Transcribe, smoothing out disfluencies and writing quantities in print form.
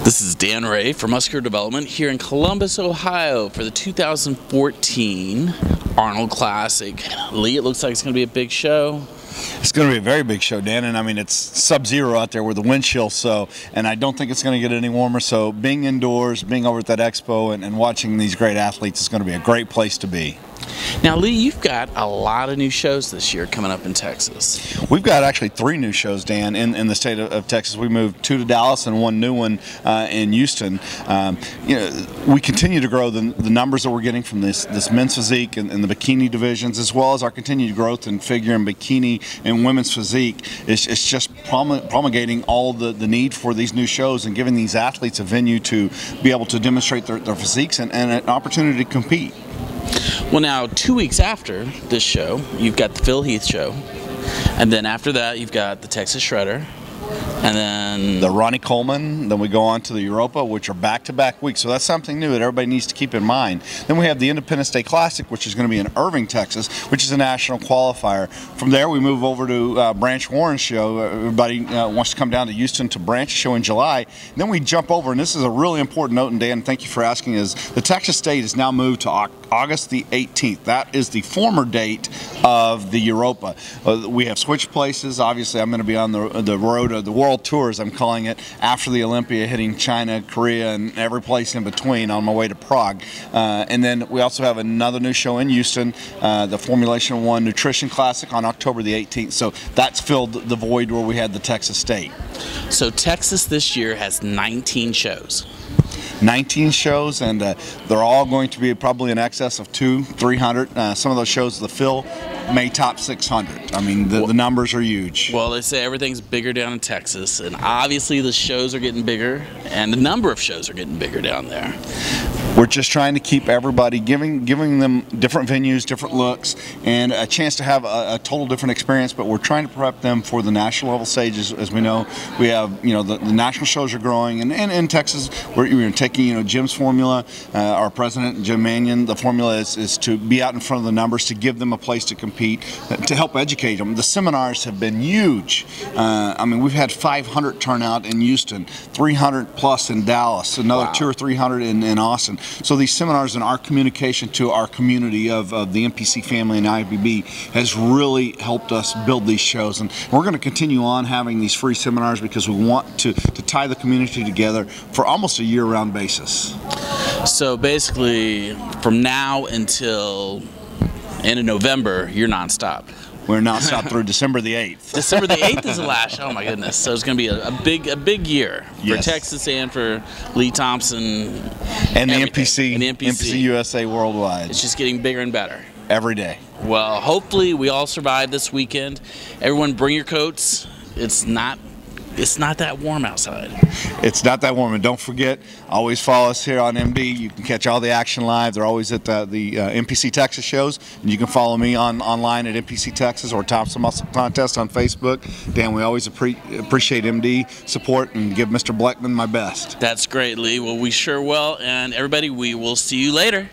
This is Dan Ray for Muscular Development here in Columbus, Ohio for the 2014 Arnold Classic. Lee, it looks like it's going to be a big show. It's going to be a very big show, Dan, and I mean it's sub-zero out there with the wind chill, and I don't think it's going to get any warmer, so being indoors, being over at that expo and watching these great athletes is going to be a great place to be. Now, Lee, you've got a lot of new shows this year coming up in Texas. We've got actually 3 new shows, Dan, in the state of Texas. We moved 2 to Dallas and 1 new one in Houston. We continue to grow the numbers that we're getting from this men's physique and the bikini divisions, as well as our continued growth in figure and bikini and women's physique. It's just promulgating all the need for these new shows and giving these athletes a venue to be able to demonstrate their physiques and an opportunity to compete. Well, now 2 weeks after this show, you've got the Phil Heath show, and then after that, you've got the Texas Shredder, and then the Ronnie Coleman. Then we go on to the Europa, which are back-to-back weeks. So that's something new that everybody needs to keep in mind. Then we have the Independence Day Classic, which is going to be in Irving, Texas, which is a national qualifier. From there, we move over to Branch Warren's show. Everybody wants to come down to Houston to Branch's show in July. And then we jump over, and this is a really important note, and Dan, thank you for asking, is the Texas State is now moved to August the 18th. That is the former date of the Europa. We have switched places. Obviously, I'm going to be on the road of the World Tour, as I'm calling it, after the Olympia, hitting China, Korea, and every place in between on my way to Prague. And then we also have another new show in Houston, the Formulation 1 Nutrition Classic on October the 18th. So that's filled the void where we had the Texas State. So Texas this year has 19 shows. 19 shows, and they're all going to be probably in excess of 200-300. Some of those shows, the Phil may top 600. I mean, the numbers are huge. Well, they say everything's bigger down in Texas, and obviously the shows are getting bigger, and the number of shows are getting bigger down there. We're just trying to keep everybody, giving them different venues, different looks, and a chance to have a total different experience, but we're trying to prep them for the national level stages. As we know, we have, the national shows are growing, and in Texas, we're taking, Jim's formula, our president, Jim Mannion, the formula is to be out in front of the numbers, to give them a place to compete, to help educate them. The seminars have been huge. I mean, we've had 500 turnout in Houston, 300 plus in Dallas, another 200 or 300 in Austin. So these seminars and our communication to our community of the MPC family and IFBB has really helped us build these shows, and we're going to continue on having these free seminars because we want to tie the community together for almost a year-round basis. So basically, from now until end of November, you're nonstop. We're nonstop through December the 8th. December the 8th is the last. Oh my goodness! So it's going to be a big year for Texas and for Lee Thompson and the MPC USA worldwide. It's just getting bigger and better every day. Well, hopefully we all survive this weekend. Everyone, bring your coats. It's not that warm outside. It's not that warm, and don't forget, always follow us here on MD. You can catch all the action live. They're always at the MPC Texas shows, and you can follow me online at MPC Texas or Thompson Muscle Contest on Facebook. Dan, we always appreciate MD support and give Mr. Bleckman my best. That's great, Lee. Well, we sure will, and everybody, we will see you later.